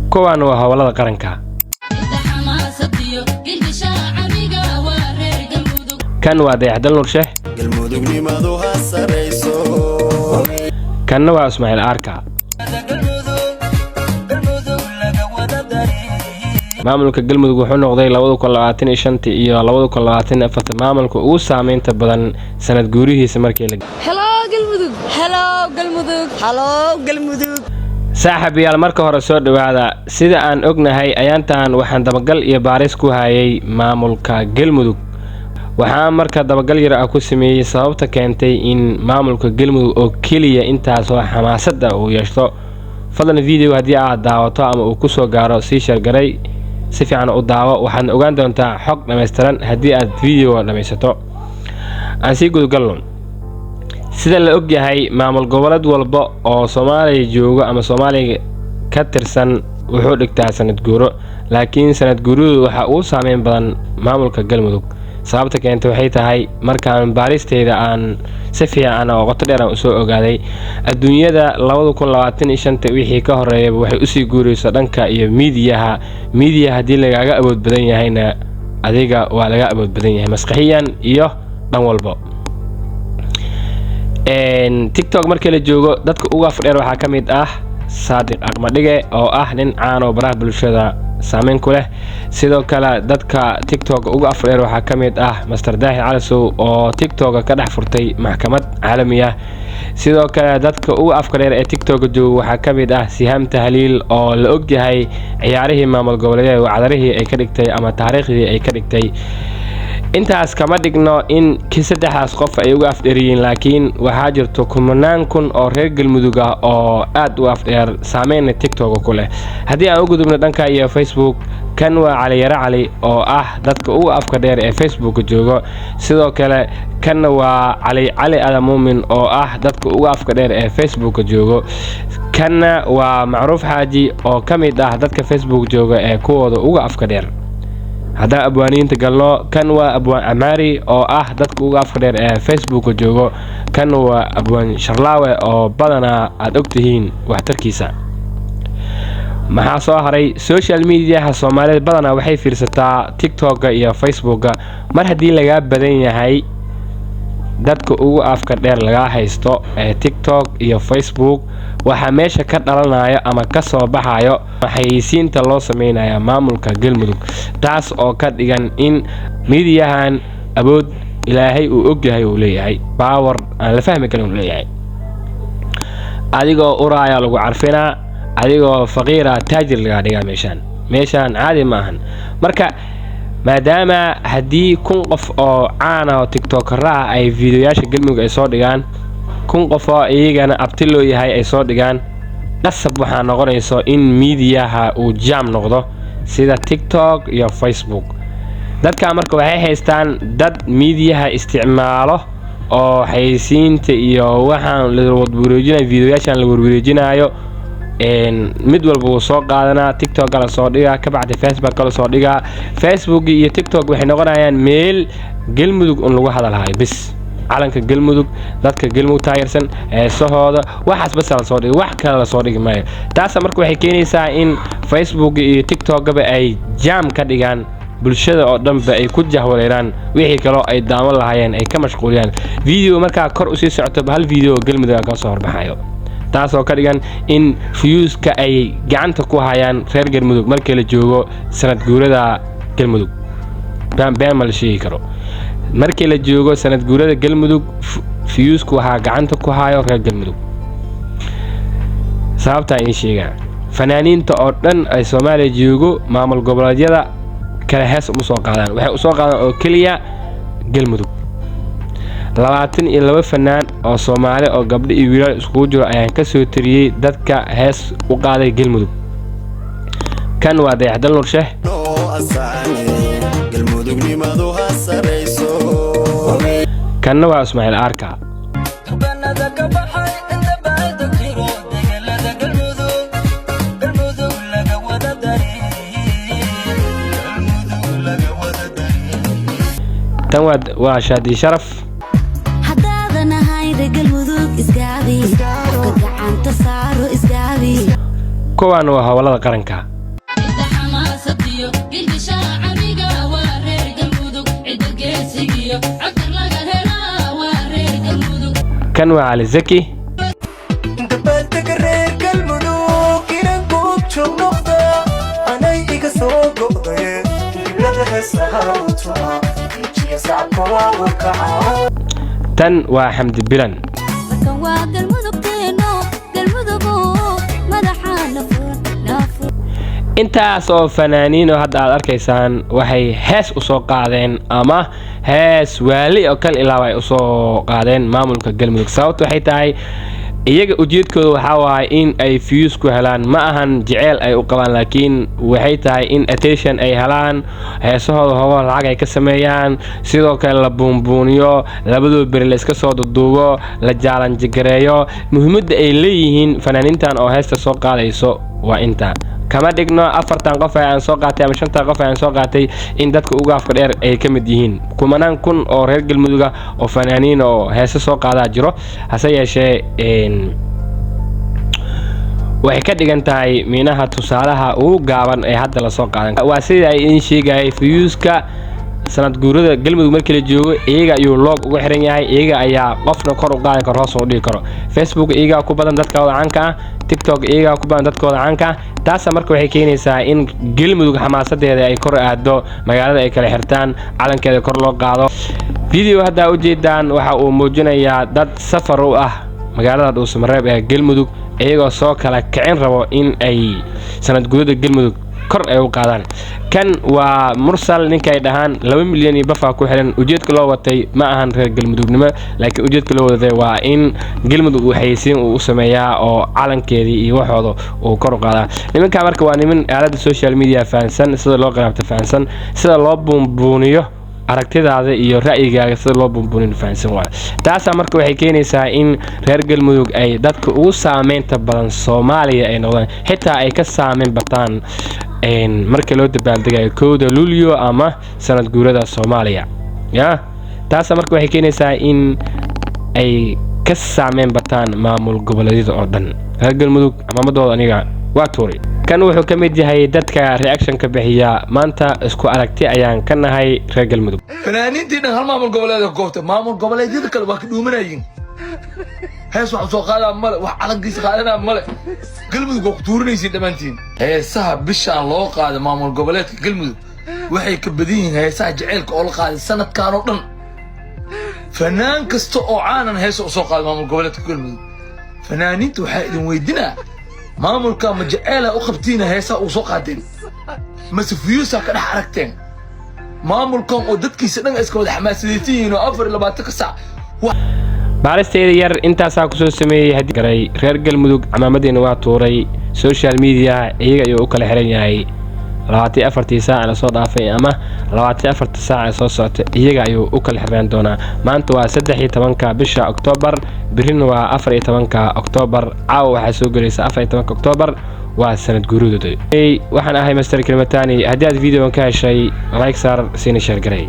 kuwan waa hawlada qaranka. kan waa dayaxdal nurshe galmudugnimadu ha sareyso kanna waa Ismaaciil Arka. maamulka galmudug wuxuu noqday 2025 iyo 2024 maamulka ugu saameynta badan sanad guurihiisa markii la saaxiibayaal marka hore soo dhawaada sida aan ognahay ayaantan waxaan dabagal iyo baaris ku hayay maamulka galmudug waxaan marka dabagal yar ku sameeyay sababta keentay in maamulka galmudug oo kaliya intaas oo xamaasad uu yeesho fadlan video hadii aad daawato ama uu ku soo gaaro si share garay si fiican u daawo waxaad ogaan doontaa xog dhameystiran hadii aad video dhameysato aan si gudgalno sida la og yahay maamul gobolad walba oo Soomaaliya joogo ama Soomaaliya ka tirsan wuxuu dhigtaa sanad guuro laakiin sanad guuradu waxa uu saameyn badan maamulka galmudug sababta keentay waxay tahay markaan baaristeeda aan si fiican oo qoto dheer u soo ogaaday adduunyada 2025 wixii ka horeeyay waxay u sii guuraysaa dhanka iyo media hadii lagaaga awood badan yahayna adiga waa laga awood badan yahay maskaxiyan iyo dhan walba TikTok markii la joogo dadka ugu afdheer waxa kamid ah Saadiq Aqmadhige oo ah nin caan oo baraha bulshada saameyn ku leh sidoo kale dadka TikTok ugu afdheer waxa kamid ah Master Daahir Calasow oo TikTok ka dhex furtay maxkamad caalami ah sidoo kale dadka ugu afdheer ee TikTok joogo waxa kamid ah Siham Tahliil oo la og yahay ciyaarihii maamul goboleedyada wacdarihii ay ka dhigtay ama taariikhdii ay ka dhigtay intaas kama dhigno in saddexdaas qof ay uga afdheeriyeen laakiin waxa jirto kumanaan kun oo reer galmudug ah oo aad u afdheer saameyn TikTok ku leh hadii aan u gudubno dhanka iyo Facebook kan waa Cali Yara Cali oo ah dadka ugu afka dheer ee Facebook joogo sidoo kale kan waa Cali Adam Muumin oo ah dadka ugu afka dheer ee Facebook joogo kan waa Macruuf Xaaji oo kamid ah dadka Facebook jooga ee kuwooda ugu afka dheer hada abwaaniinta galno kan waa abwaan Amari oo ah dadka ugu afka dheer ee Facebook joogo kan waa abwaan Sharlaawe oo badana aad ogtihiin waxtarkiisa maxaa soo haray social media Soomaaliyeed badana waxay fiirsataa TikTok iyo Facebook mar hadii laga badan yahay dadka ugu afka dheer laga haysto ee TikTok iyo Facebook waxa meesha ka dhalanaya ama ka soo baxayo xayeysiinta loo sameeynaya maamulka galmudug taas oo ka dhigan in mediahan awood Ilaahay uu og yahay uu leeyahay power aan la fahmi karin uu leeyahay adigoo uraaya lagu carfina adigoo faqiira taajir laga dhigaa meeshan caadi ma ahan marka maadaama hadii kun qof oo caan ah oo TikToker ah ay videoyaasha galmudug ay soo dhigaan kun qof oo iyagana abti loo yahay ay soo dhigaan qasab waxa noqonayso in mediaha uu jam noqdo sida TikTok iyo Facebook dadka marka waxay haystaan dad mediaha isticmaalo oo xayeysiinta iyo waxaan la wadbureejinayo videoyaashan la warwareejinayo mid walba uu soo qaadanaa TikTok kala soo dhiga ka bacdi Facebook kala soo dhiga Facebook iyo TikTok waxay noqonayaan meel galmudug lagu hadalhayo bis calanka galmudug dadka galmudug taageersan heesahooda waxaas bas la soo dhigay wax kale la soo dhigi maayo taas marka waxay keenaysaa in Facebook iyo TikTok gaba ay jam ka dhigaan bulshada oo dhanba ay ku jahwareeraan wixii kale ay daawan lahaayeen ay ka mashquuliyaan video marka kor u sii socoto hal video galmudug ka soo horbaxayo taas oo ka dhigan in views-ka ay gacanta ku hayaan reer galmudug markii la joogo sanad guurada galmudug baan mal sheegi karo markii la joogo sanad guurada galmudug views-ku waxa gacanta ku hayo reer galmudug sababta ay sheegaan fanaaniinta oo dhan ay Soomaaliya joogo maamul goboleedyada kala hees u soo qaadaan waxay u soo qaadaan oo kaliya galmudug 22 fanaan oo Soomaali oo gabdho iyo wiilal isku jiro ayaan ka soo tiriyay dadka hees u qaaday galmudug kan waa dayaxdal nurshe galmudugnimadu ha sareyso kan waa Ismaaciil Arka tan waa Shaadi Sharaf kuwan waa hawlada qaranka كان وعلي زكي تن وحمد بلن intaas oo fanaaniin oo hadda aad arkaysaan waxay hees u soo qaadeen ama hees waali oo kale ilaa ay u soo qaadeen maamulka Galmudug sababtu waxay tahay iyaga ujeedkoodu waxa waay in ay views ku helaan ma ahan jecel ay u qabaan laakiin waxay tahay in attention ay helaan heesahooda hoogo lacag ay ka sameeyaan sidoo kale la buunbuuniyo labadoo bari la iska soo duubo la challenge gareeyo muhiimadda ay leeyihiin fanaaniintan oo heesta soo qaadayso waa inta kama dhigno 4 qof aan soo qaatay ama 5 qof aan soo qaatay in dadka ugu afka dheer ay kamid yihiin kumanaan kun oo reer Galmudug oo fanaaniin oo heeso soo qaada jiro hase yeeshee waxay ka dhigan tahay miinaha tusaalaha ugu gaaban ee hadda la soo qaadan waa sida ay in sheegay viewska sanad guurada Galmudug markii la joogo iyaga ayuu log ugu xiran yahay iyaga ayaa qofna kor u qaadan karo hoos u dhigi karo Facebook iyaga ku badan dadka caanka ah TikTok iyaga ku badan dadka caanka ah taas marka waxay keenaysaa in Galmudug xamaasadeeda ay kor aado magaalada ay kala xirtaan calankeeda kor loo qaado video hadda u jeedaan waxa uu muujinayaa dad safar u ah magaalada Dhuusamareeb ee Galmudug iyagoo soo kala kicin rabo in ay sanad guurada Galmudug kor ay u qaadaan kan waa mursal ninkay dhahan 2 milyan iyo bafa ku xiran ujeedka loo watay ma ahan reer Galmudugnimo laakiin ujeedka loo waday waa in Galmudug uu xayeysiin uu sameeyaa oo calankeedii iyo waxooda uu kor u qaadaa nimanka marka waa niman aalada social media faansan sida loo qanaabta faansan sida loo buunbuuniyo aragtidaada iyo ra'yigaaga sida loo buunbuunin faansan waa taas marka waxay keenaysaa in reer Galmudug ay dadka ugu saameynta badan Soomaaliya ay noqdaan xitaa ay ka saameyn bataan marka loo dabaaldegayo kooda Luulyo ama sanad guurada Soomaaliya taas marka waxay keenaysaa in ay ka saameyn bataan maamul goboleedyada oo dhan reer Galmudug amamadooda aniga waa tuuri kan wuxuu ka mid yahay dadka reaction ka bixiya maanta isku aragti ayaan ka nahay reer Galmudug fanaaniintii dhan hal maamul goboleedka goobta maamul goboleedyada kale waa ka dhuumanayeen hees wax soo qaadaa male wax calankiis qaadana male Galmudug oo ku tuurinaysa dhamaantiin heesaha bishaan loo qaado maamul goboleedka Galmudug waxay ka badan yihiin heesaha jaceelka oo la qaaday sanadkan oo dhan fanaan kasta oo caanan hees u soo qaado maamul goboleedka Galmudug fanaaniintu waxay idin weydiinaa maamulka ma jaceela u qabtiina heesaha u soo qaadeen ma sifiyuusa ka dhex aragteen maamulkan oo dadkiisa dhan iska wada xamaasadayeen oo 24 saac baaristeeda yar intaasaa ku soo sameeyay hadii garay reer Galmudug camaamadeena waa tuuray social media iyaga ayuu u kala xiran yahay 24 saac la soo dhaafay ama 24 saac soo socota iyaga ayuu u kala xiran doonaa maanta waa 13 bisha Oktoobar birina waa 14 Oktoobar caawa waxa soo galaysa 14 Oktoobar waa sanad guuradooda waxaan ahay Master Kilmatani haddii aad video ka heshay like saar siina share garay